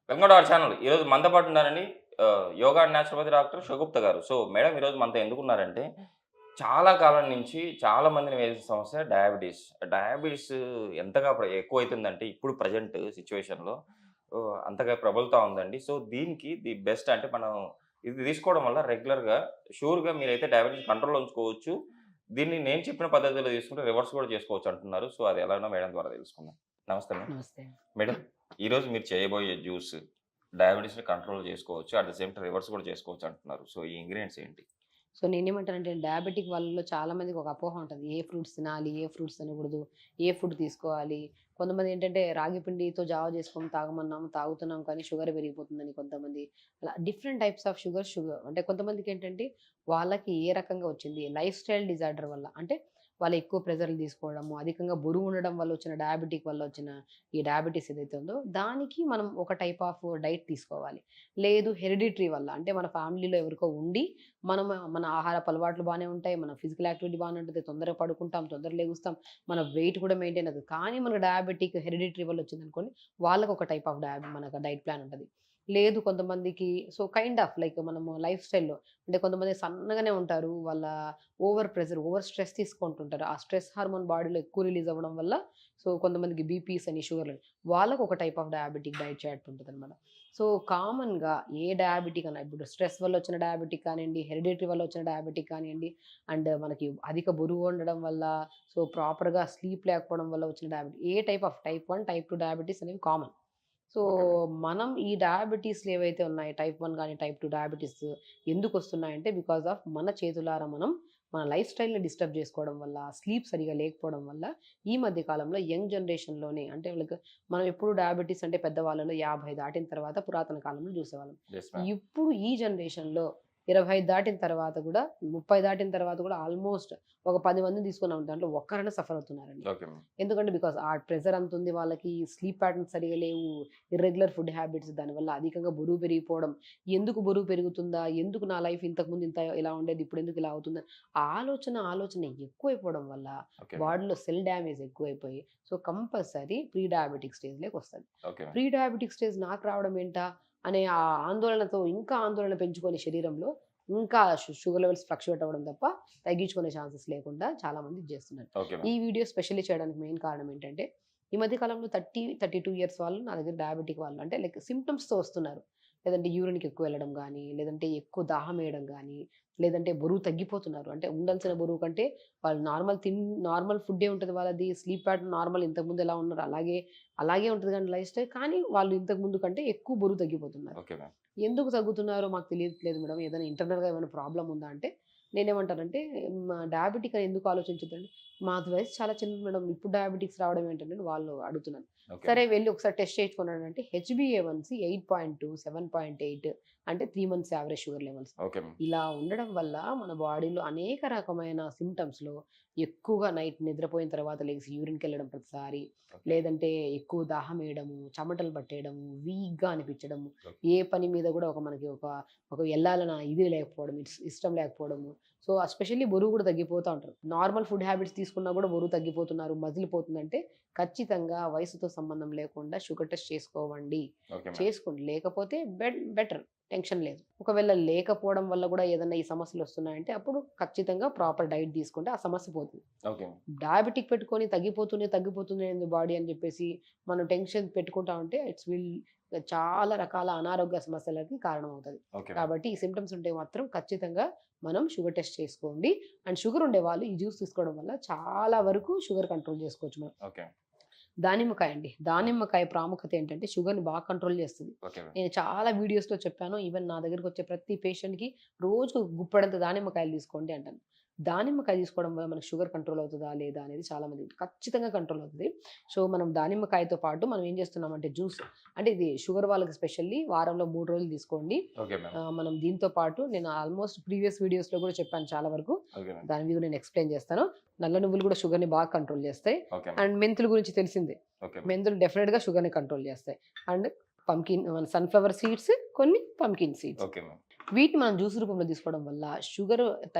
Welcome to our channel. ఈరోజు మనతో పాటు ఉన్నారండి yoga and naturopathy doctor Shagufta గారు. సో, మేడం ఈరోజు మనతో ఎందుకున్నారంటే, చాలా కాలం నుంచి చాలా మందిని వేధిస్తున్న సమస్య డయాబెటిస్. డయాబెటిస్ ఎంతగా ఎక్కువైతుందంటే ఇప్పుడు ప్రెజెంట్ సిట్యుయేషన్‌లో అంతగా ప్రబలుతా ఉందండి. సో, దీనికి ది బెస్ట్ అంటే మనం ఇది తీసుకోవడం వల్ల రెగ్యులర్‌గా షూర్‌గా మీరైతే డయాబెటిస్ కంట్రోల్‌లో ఉంచుకోవచ్చు. దీన్ని నేను చెప్పిన పద్ధతిలో తీసుకుంటే రివర్స్ కూడా చేసుకోవచ్చు అంటున్నారు. సో, అది ఎలానో మేడం ద్వారా తెలుసుకుందాం. నమస్తే మేడం. నమస్తే. మేడం, ఈరోజు మీరు చేయబోయే జ్యూస్ డయాబెటిస్‌ని కంట్రోల్ చేసుకోవచ్చు. At the same time reverse కూడా చేసుకోవచ్చు అంటున్నారు. సో, ఈ ఇంగ్రీడియెంట్స్ ఏంటి? సో, నేనేమంటానంటే డయాబెటిక్ వాళ్ళలో చాలా మందికి ఒక అపోహ ఉంటది. ఏ ఫ్రూట్స్ తినాలి? ఏ ఫ్రూట్స్ తినకూడదు? ఏ ఫుడ్ తీసుకోవాలి? కొంతమందేంటంటే రాగి పిండితో జావ చేసుకొని తాగమన్నాము, తాగుతున్నాం కానీ షుగర్ పెరిగిపోతుందని కొంతమంది. అలా డిఫరెంట్ టైప్స్ ఆఫ్ షుగర్ అంటే కొంతమందికేంటంటే వాళ్ళకి ఏ రకంగా వచ్చింది? లైఫ్ స్టైల్ డిజార్డర్ వల్ల అంటే వాళ్ళు ఎక్కువ ప్రెషర్‌లు తీసుకోవడము, అధికంగా బరువు ఉండడం వల్ల వచ్చిన డయాబెటిక్ వల్ల వచ్చిన ఈ డయాబెటిస్ ఏదైతే ఉందో దానికి మనం ఒక టైప్ ఆఫ్ డైట్ తీసుకోవాలి. లేదు హెరిడిటరీ వల్ల అంటే మన ఫ్యామిలీలో ఎవరికో ఉండి మనం మన ఆహారపు అలవాట్లు బానే ఉంటాయి. మన ఫిజికల్ యాక్టివిటీ బానే ఉంటది. తొందరగా పడుకుంటాం, తొందరగా లెగుస్తాం. మన వెయిట్ కూడా మెయింటైన్ అవుతది. కానీ మనకు డయాబెటిక్ హెరిడిటరీ వల్ల వచ్చిందనుకోండి, వాళ్ళకి ఒక టైప్ ఆఫ్ మనకు డైట్ ప్లాన్ ఉంటది. లేదు కొంతమందికి సో, కైండ్ ఆఫ్ లైక్ మనము లైఫ్ స్టైల్‌లో అంటే కొంతమంది సన్నగానే ఉంటారు. వాళ్ళ ఓవర్ ప్రెషర్, ఓవర్ స్ట్రెస్ తీసుకుంటుంటారు. ఆ స్ట్రెస్ హార్మోన్ బాడీలో ఎక్కువ రిలీజ్ అవ్వడం వల్ల సో, కొంతమందికి బీపీస్ అని, షుగర్‌లని వాళ్ళకి ఒక type of diabetic diet chart ఉంటదనమాట. సో, కామన్‌గా ఏ డయాబెటిక్ అన్నా ఇప్పుడు స్ట్రెస్ వల్ల వచ్చిన డయాబెటిక్ కానియండి, హెరిడిటరీ వల్ల వచ్చిన డయాబెటిక్ కానియండి, అండ్ మనకి అధిక బరువు ఉండడం వల్ల, సో, ప్రాపర్‌గా స్లీప్ లేకపోవడం వల్ల వచ్చిన ఏ type of type 1, type 2 diabetes అనేవి కామన్. So, okay madam. మనం ఈ డయాబెటిస్‌లు ఏవైతే ఉన్నాయో టైప్ 1 గాని, టైప్ 2 డయాబెటిస్ ఎందుకొస్తున్నాయంటే బికాస్ ఆఫ్ మన చేతులారా మనం మన లైఫ్ స్టైల్‌ని డిస్టర్బ్ చేసుకోవడం వల్ల, స్లీప్ సరిగ్గా లేకపోవడం వల్ల ఈ మధ్య కాలంలో యంగ్ జనరేషన్‌లోనే అంటే లైక్ మనం ఎప్పుడు డయాబెటిస్ అంటే పెద్దవాళ్ళలో 50 దాటిన తర్వాత పురాతన కాలంలో చూసేవాళ్ళం. Yes ma'am. ఇప్పుడు ఈ జనరేషన్‌లో 25 దాటిన తర్వాత గూడా, 30 దాటిన తర్వాత గూడా ఆల్‌మోస్ట్ ఒక 10 మందిని తీసుకున్నాం. దాంట్లో ఒక్కరైనా సఫర్ అవుతున్నారండి. Okay ma'am. ఎందుకంటే బికాజ్ ఆ ప్రెషర్ అంతుంది వాళ్ళకి, స్లీప్ ప్యాటర్న్స్ సరిగ్గా లేవు, ఇర్రెగ్యులర్ ఫుడ్ హ్యాబిట్స్ దానివల్ల అధికంగా బరువు పెరిగిపోవడం. ఎందుకు బరువు పెరుగుతుందా? ఎందుకు నా లైఫ్ ఇంతకుముందు ఇలా ఉండేది, ఇప్పుడెందుకు ఇలా అవుతుంది? ఆలోచన ఎక్కువైపోవడం వల్ల ఓకే మ్యామ్. బాడీలో సెల్ డ్యామేజ్ ఎక్కువైపోయి, సో, కంపల్సరీ ప్రీ డయాబెటిక్ స్టేజ్‌లోకొస్తది. Okay ma'am. Pre diabetic stage నాకు రావడం ఏంటా? అనే ఆ ఆందోళనతో ఇంకా ఆందోళన పెంచుకొని శరీరంలో ఇంకా షుగర్ లెవెల్స్ ఫ్లక్చుయేట్ అవ్వడం తప్ప తగ్గించుకునే ఛాన్సెస్ లేకుండా చాలామంది ఇది చేస్తున్నారు. ఓకే ఈ మ్యామ్. వీడియో స్పెషల్లీ చేయడానికి మెయిన్ కారణం ఏంటంటే, ఈ మధ్య కాలంలో 32 ఇయర్స్ వాళ్ళు నా దగ్గర డయాబెటిక్ వాళ్ళు అంటే లైక్ సింప్టమ్స్‌తో వస్తున్నారు. లేదంటే యూరిన్‌కి ఎక్కువ వెళ్ళడం గానీ, లేదంటే ఎక్కువ దాహం వేయడం గానీ, లేదంటే బరువు తగ్గిపోతున్నారు. అంటే ఓకే. ఉండాల్సిన బరువు కంటే వాళ్ళు నార్మల్ ఫుడ్డే ఉంటది వాళ్ళది. స్లీప్ ప్యాటర్న్ నార్మల్ ఇంతకుముందు ఎలా ఉన్నారో అలాగే ఉంటది గానీ లైఫ్ స్టైల్. కానీ వాళ్ళు ఇంతకు ముందు కంటే ఎక్కువ బరువు తగ్గిపోతున్నారు. Okay ma'am. ఎందుకు తగ్గుతున్నారో మాకు తెలియట్లేదు మేడం. ఏదైనా ఇంటర్నల్‌గా ఏమైనా ప్రాబ్లమ్ ఉందా అంటే, నేనేమంటానంటే డయాబెటిక్ అని ఎందుకు ఆలోచించొద్దండి. మాది వయసు చాలా చిన్నది మేడం. ఇప్పుడు డయాబెటిక్స్ రావడం ఏంటంటే వాళ్ళు అడుగుతున్నారు. ఓకే సరే మ్యామ్. వెళ్లి ఒకసారి టెస్ట్ చేయించుకున్నాడంటే హెచ్‌బీఏ1సి 8.2, 7.8 అంటే 3 months average sugar levels. Okay ma'am. ఇలా ఉండడం వల్ల మన బాడీలో అనేక రకమైన సింప్టమ్స్‌లో ఎక్కువగా నైట్ నిద్రపోయిన తర్వాత లెగిసి యూరిన్‌కెళ్ళడం ప్రతిసారి, ఓకే. లేదంటే ఎక్కువ దాహమేయడము, చెమటలు పట్టేయడము, వీక్‌గా అనిపించడము, ఓకే. ఏ పని మీద గూడా మనకి ఒక ఎళ్ళాలన్న ఇది లేకపోవడం, ఇష్టం లేకపోవడము. సో, ఎస్పెషల్లీ బరువు గూడా తగ్గిపోతా ఉంటారు. నార్మల్ ఫుడ్ హ్యాబిట్స్ తీసుకున్నా గూడా బరువు తగ్గిపోతున్నారు, మజిలిపోతుందంటే ఖచ్చితంగా వయసుతో సంబంధం లేకుండా షుగర్ టెస్ట్ చేసుకోవండి. Okay ma'am. చేసుకోండి. లేకపోతే బెటర్ టెన్షన్ లేదు. ఒకవేళ లేకపోవడం వల్ల గూడా ఏదన్నా ఈ సమస్యలొస్తున్నాయంటే అప్పుడు ఖచ్చితంగా ప్రాపర్ డైట్ తీసుకుంటే ఆ సమస్య పోతుంది. Okay ma'am. డయాబెటిక్ పెట్టుకొని తగ్గిపోతుంది బాడీ అని జెప్పేసి మనం టెన్షన్ పెట్టుకుంటా ఉంటే చాలా రకాల అనారోగ్య సమస్యలకి కారణమవుతది. Okay ma'am. కాబట్టి ఈ సింప్టమ్స్ ఉంటే మాత్రం ఖచ్చితంగా మనం షుగర్ టెస్ట్ చేసుకోండి. అండ్ షుగర్ ఉండేవాళ్ళు ఈ జ్యూస్ తీసుకోవడం వల్ల చాలా వరకు షుగర్ కంట్రోల్ చేసుకోవచ్చు మనం. ఓకే. దానిమ్మకాయ అండి. దానిమ్మకాయ ప్రాముఖ్యత ఏంటంటే షుగర్‌ని బాగా కంట్రోల్ చేస్తది. Okay ma'am. నేను చాలా వీడియోస్‌లో చెప్పాను. ఈవెన్ నా దగ్గరకొచ్చే ప్రతి పేషెంట్‌కి రోజుకు గుప్పెడంత దానిమ్మకాయలు తీసుకోండి అంటాను. దానిమ్మకాయ తీసుకోవడం వల్ల మనకు షుగర్ కంట్రోల్ అవుతదా? లేదా? అనేది చాలా మందికి ఖచ్చితంగా కంట్రోల్ అవుతది. సో, మనం దానిమ్మకాయతో పాటు మనం ఏం చేస్తున్నామంటే జ్యూస్ అంటే ఇది షుగర్ వాళ్ళకి స్పెషల్లీ వారంలో 3 రోజులు తీసుకోండి. Okay ma'am. మనం దీంతో పాటు నేను ఆల్మోస్ట్ ప్రీవియస్ వీడియోస్‌లో కూడా చెప్పాను చాలా వరకు. Okay ma'am. దాని మీద నేను ఎక్స్‌ప్లెయిన్ చేస్తాను. నల్ల నువ్వులు కూడా షుగర్‌ని బాగా కంట్రోల్ చేస్తాయి. Okay ma'am. అండ్ మెంతులు గురించి తెలిసిందే. Okay ma'am. మెంతులు డెఫినిట్‌గా షుగర్‌ని కంట్రోల్ చేస్తాయి. అండ్ సన్‌ఫ్లవర్ సీడ్స్, కొన్ని పంకిన్ సీడ్స్. Okay ma'am. వీటిని మనం జ్యూస్ రూపంలో తీసుకోవడం వల్ల షుగర్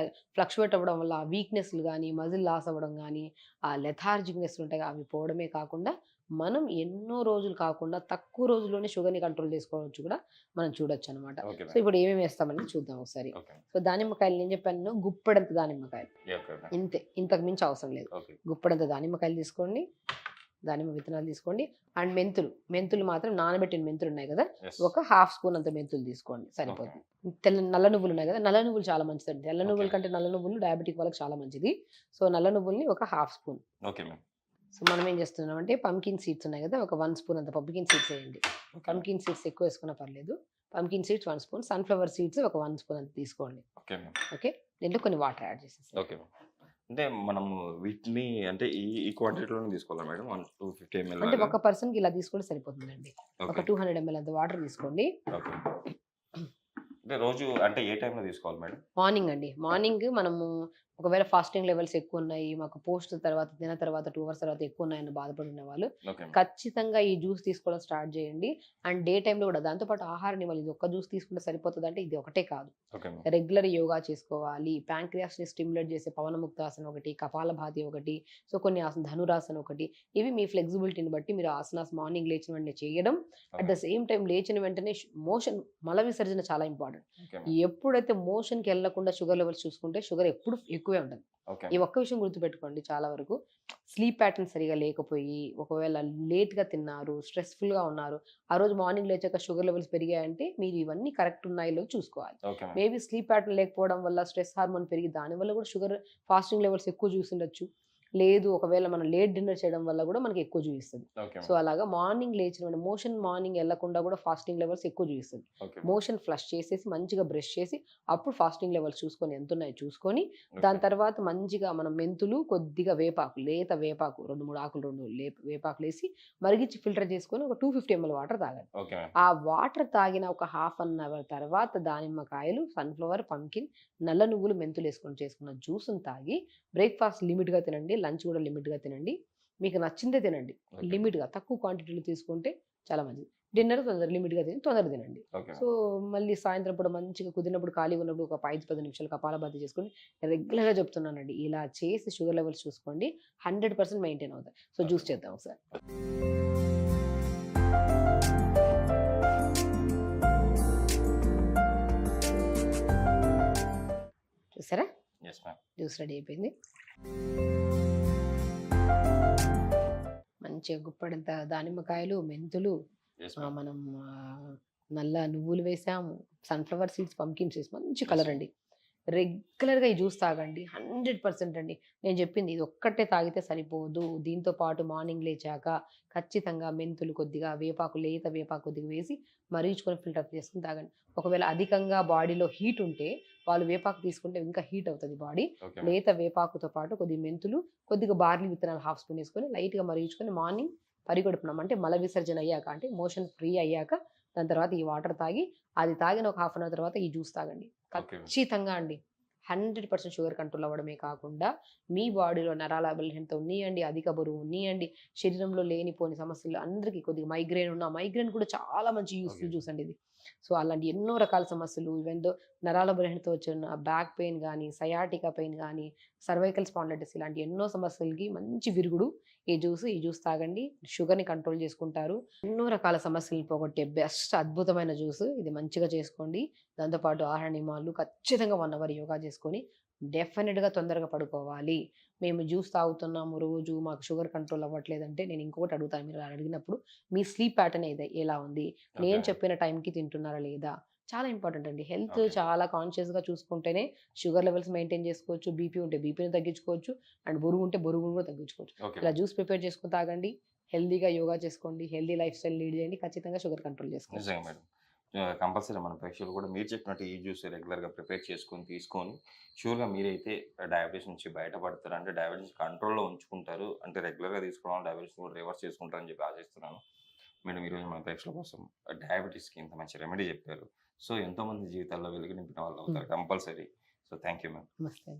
ఫ్లక్చుయేట్ అవ్వడం వల్ల వీక్‌నెస్‌లు గాని, మజిల్ లాస్ అవ్వడం గాని, ఆ లెథార్జిక్‌నెస్‌లు ఉంటాయి అవి పోవడమే కాకుండా, మనం ఎన్నో రోజులు కాకుండా తక్కువ రోజుల్లోనే షుగర్‌ని కంట్రోల్ చేసుకోవచ్చు కూడా మనం చూడొచ్చనమాట. Okay so, ma'am. ఇప్పుడు ఏమేమి ఏస్తామనేది చూద్దాం ఒకసారి. ఓకే. సో, దానిమ్మకాయలు నేను చెప్పాను గుప్పెడంత దానిమ్మకాయలు. Okay ma'am. ఇంతే. ఇంతకు మించి అవసరం లేదు. ఓకే. గుప్పెడంత దానిమ్మకాయలు తీసుకోండి. దానిమ్మ విత్తనాలు తీసుకోండి. అండ్ మెంతులు. మెంతులు మాత్రం నానబెట్టిన మెంతులున్నాయి గదా! యెస్. ఒక హాఫ్ స్పూన్ అంత మెంతులు తీసుకోండి ఓకే. సరిపోతుంది. నల్ల నువ్వులున్నాయి గదా! నల్ల నువ్వులు చాలా మంచిదండి. తెల్ల నువ్వుల ఓకే. కంటే నల్ల నువ్వులు డయాబెటిక్ వాళ్ళకి చాలా మంచిది. సో, నల్ల నువ్వుల్ని ఒక half spoon. Okay ma'am. So, మనం ఏం చేస్తున్నామంటే పంకిన్ సీడ్స్ ఉన్నాయి గదా! ఒక 1 స్పూన్ అంత పంకిన్ సీడ్స్ ఎయండి. ఓకే. పంకిన్ సీడ్స్ ఎక్కువ ఏసుకున్నా పర్లేదు. Pumpkin seeds 1 spoon. Sunflower seeds ఒక 1 స్పూన్ అంత తీసుకోండి. Okay ma'am. ఓకే. దీంట్లో కొన్ని వాటర్ యాడ్ చేసేసేయండి. Okay ma'am. అంటే మనము వీటిని అంటే ఈ క్వాంటిటీలోనే తీసుకోవాలా మేడం? 250 ఎంఎల్ అంటే లాగా? ఒక పర్సన్‌కి ఇలా తీసుకుంటే సరిపోతుందండి. ఒక ఓకే. 200 ఎంఎల్ అంత వాటర్ తీసుకోండి. ఓకే. అంటే రోజు అంటే ఏ టైంలో తీసుకోవాలి మేడం? మార్నింగ్ అండి. మార్నింగ్ మనము ఒకవేళ ఫాస్టింగ్ లెవెల్స్ ఎక్కువున్నాయి, మాకు పోస్ట్ తర్వాత తిన్న తర్వాత 2 అవర్స్ తర్వాత ఎక్కువున్నాయని బాధపడున్న వాళ్ళు ఓకే మ్యామ్. ఖచ్చితంగా ఈ జ్యూస్ తీసుకోవడం స్టార్ట్ చేయండి. అండ్ డే టైమ్‌లో కూడా దాంతో పాటు ఆహార నియమాలు ఇది ఒక్క జ్యూస్ తీసుకుంటే సరిపోతదంటే ఇది ఒకటే కాదు. Okay ma'am. రెగ్యులర్ యోగా చేసుకోవాలి. ప్యాంక్రియాస్‌ని స్టిమ్యులేట్ చేసే పవనముక్తాసనం ఒకటి, కపాలభాతి ఒకటి, సో కొన్ని ధనురాసన ఒకటి. ఇవి మీ ఫ్లెక్సిబిలిటీని బట్టి మీరు ఆసనాస్ మార్నింగ్ లేచిన వెంటనే చేయడం. At okay. The same time లేచిన వెంటనే మోషన్ మల విసర్జన చాలా ఇంపార్టెంట్. Okay ma'am. ఎప్పుడైతే మోషన్‌కి ఎళ్ళకుండా షుగర్ లెవెల్స్ చూసుకుంటే షుగర్ ఎప్పుడు ఎక్కువే ఉంటది. ఓకే ఈ మ్యామ్. ఒక్క విషయం గుర్తుపెట్టుకోండి చాలా వరకు. స్లీప్ ప్యాటర్న్ సరిగ్గా లేకపోయి, ఒకవేళ లేట్‌గా తిన్నారు, స్ట్రెస్‌ఫుల్‌గా ఉన్నారు, ఆ రోజు మార్నింగ్ లేచాక షుగర్ లెవెల్స్ పెరిగాయంటే మీరు ఇవన్నీ కరెక్ట్ ఉన్నాయో లేదో చూసుకోవాలి. Okay ma'am. Maybe sleep pattern లేకపోవడం వల్ల స్ట్రెస్ హార్మోన్ పెరిగి దానివల్ల కూడా షుగర్ ఫాస్టింగ్ లెవెల్స్ ఎక్కువ చూసుండొచ్చు. లేదు ఒకవేళ మనం లేట్ డిన్నర్ చేయడం వల్ల కూడా మనకి ఎక్కువ చూపిస్తది. Okay so, ma'am. అలాగా మార్నింగ్ లేచిన వెంటనే మోషన్ మార్నింగ్ ఎళ్ళకుండా కూడా ఫాస్టింగ్ లెవెల్స్ ఎక్కువ చూపిస్తది. Okay ma'am. మోషన్ ఫ్లష్ చేసేసి మంచిగా బ్రష్ చేసి అప్పుడు ఫాస్టింగ్ లెవెల్స్ చూసుకొని ఎంతున్నాయో చూసుకొని, ఓకే. దాని తర్వాత మంచిగా మనం మెంతులు, కొద్దిగా వేపాకు, లేత వేపాకు 2, 3 ఆకులు 2 వేపాకులేసి మరిగించి ఫిల్టర్ చేసుకొని ఒక 250 ఎంఎల్ వాటర్ తాగాలి. Okay ma'am. ఆ వాటర్ తాగిన ఒక హాఫ్ అన్ అవర్ తర్వాత దానిమ్మకాయలు, సన్‌ఫ్లవర్, పంకిన్, నల్ల నువ్వులు, మెంతులేసుకొని చేసుకున్న జ్యూస్‌ని తాగి బ్రేక్‌ఫాస్ట్ లిమిట్‌గా తినండి. లంచ్ కూడా లిమిట్‌గా తినండి. మీకు నచ్చిందే తినండి. ఓకే. లిమిట్‌గా తక్కువ క్వాంటిటీలో తీసుకుంటే చాలా మంచిది. డిన్నర్ లిమిట్‌గా తిని తొందరగా తినండి. Okay so, ma'am. మళ్ళీ సాయంత్రం పూట మంచిగా కుదిరినప్పుడు ఖాళీగా ఉన్నప్పుడు ఒక 5, 10 నిమిషాలు కపాలభాతి చేసుకొని రెగ్యులర్‌గా చెప్తున్నానండి. ఇలా చేసి షుగర్ లెవెల్స్ చూసుకోండి. 100% మెయింటైన్ అవుతాయి. So, okay. జ్యూస్ చేద్దాం ఒకసారి. చూసారా? Yes ma'am. జ్యూస్ రెడీ అయిపోయింది. మంచిగా గుప్పెడంత దానిమ్మకాయలు, మెంతులు, యెస్ మ్యామ్. మనం నల్ల నువ్వులు వేసాము. సన్‌ఫ్లవర్ సీడ్స్, పంకిన్ సీడ్స్ మంచి యెస్ కలర్ మ్యామ్. అండి. రెగ్యులర్‌గా ఈ జ్యూస్ తాగండి. 100% అండి. నేను చెప్పింది ఇది ఒక్కటే తాగితే సరిపోదు. దీంతో పాటు మార్నింగ్ లేచాక ఖచ్చితంగా మెంతులు కొద్దిగా, వేపాకు లేత వేపాకు కొద్దిగా వేసి మరిగించుకొని ఫిల్టర్ చేసుకొని తాగండి. ఒకవేళ అధికంగా బాడీలో హీట్ ఉంటే వాళ్ళు వేపాకు తీసుకుంటే ఇంకా హీట్ అవుతది బాడీ. Okay ma'am. లేత వేపాకుతో పాటు కొద్దిగా మెంతులు, కొద్దిగా బార్లీ విత్తనాలు హాఫ్ స్పూన్ వేసుకొని లైట్‌గా మరిగించుకొని మార్నింగ్ పరిగడుపునం అంటే మల విసర్జన అయ్యాక అంటే మోషన్ ఫ్రీ అయ్యాక దాని తర్వాత ఈ వాటర్ తాగి, అది తాగిన ఒక హాఫ్ అన్ అవర్ తర్వాత ఈ జ్యూస్ తాగండి. ఓకే. ఖచ్చితంగా అండి. 100% షుగర్ కంట్రోల్ అవ్వడమే కాకుండా, మీ బాడీలో నరాల బలహీనత ఉన్నీయండి, అధిక బరువు ఉన్నీయండి, శరీరంలో లేనిపోని సమస్యలు అందరికీ కొద్దిగా మైగ్రేన్ ఉన్న మైగ్రేన్ కూడా చాలా మంచి ఓకే. యూజ్‌ఫుల్ జ్యూస్ అండి ఇది. సో, అలాంటి ఎన్నో రకాల సమస్యలు ఈవెన్ దో నరాల బలహీనత వచ్చిన బ్యాక్ పెయిన్ గానీ, సయాటికా పెయిన్ గానీ, సర్వైకల్ స్పాండిలైటిస్ ఇలాంటి ఎన్నో సమస్యలకి మంచి విరుగుడు ఈ జ్యూస్. ఈ జ్యూస్ తాగండి. షుగర్‌ని కంట్రోల్ చేసుకుంటారు. ఎన్నో రకాల సమస్యలను పోగొట్టే బెస్ట్ అద్భుతమైన జ్యూస్. ఇది మంచిగా చేసుకోండి. దాంతో పాటు ఆహార నియమాలు ఖచ్చితంగా 1 అవర్ యోగా చేసుకొని డెఫినిట్‌గా తొందరగా పడుకోవాలి. మేము జ్యూస్ తాగుతున్నాము రోజు మాకు షుగర్ కంట్రోల్ అవ్వట్లేదంటే నేను ఇంకొకటి అడుగుతాను మీరు అలా అడిగినప్పుడు మీ స్లీప్ ప్యాటర్న్ ఎలా ఉంది? నేను ఓకే. చెప్పిన టైంకి తింటున్నారా లేదా? చాలా ఇంపార్టెంట్ అండి. Health okay. చాలా కాన్షియస్‌గా చూసుకుంటేనే షుగర్ లెవెల్స్ మెయింటైన్ చేసుకోవచ్చు. బీపీ ఉంటే బీపీని తగ్గించుకోవచ్చు. అండ్ బరువు ఉంటే బరువును కూడా తగ్గించుకోవచ్చు. ఓకే ఇలా మ్యామ్. జ్యూస్ ప్రిపేర్ చేసుకొని తాగండి. హెల్తీగా యోగా చేసుకోండి. హెల్తీ లైఫ్ స్టైల్ లీడ్ చేయండి. ఖచ్చితంగా షుగర్ కంట్రోల్ చేసుకోవచ్చు. నిజంగా మేడం. కంపల్సరీ మన ప్రేక్షకులు కూడా మీరు చెప్పినట్టు ఈ జ్యూస్ రెగ్యులర్‌గా ప్రిపేర్ చేసుకొని, తీసుకొని ష్యూర్‌గా మీరైతే డయాబెటిస్ నుంచి బయటపడతారు. అంటే డయాబెటిస్ కంట్రోల్‌లో ఉంచుకుంటారు. అంటే రెగ్యులర్‌గా తీసుకోవడం వల్ల డయాబెటిస్ కూడా రివర్స్ చేసుకుంటారని చెప్పి ఆశిస్తున్నాను. మేడం ఈరోజు మన ప్రేక్షకుల కోసం డయాబెటిస్‌కి ఇంత మంచి రెమెడీ చెప్పారు. సో, ఎంతోమంది జీవితాల్లో వెలుగు నింపిన వాళ్ళు హ్మ్. అవుతారు compulsory. So, thank you ma'am. నమస్తే.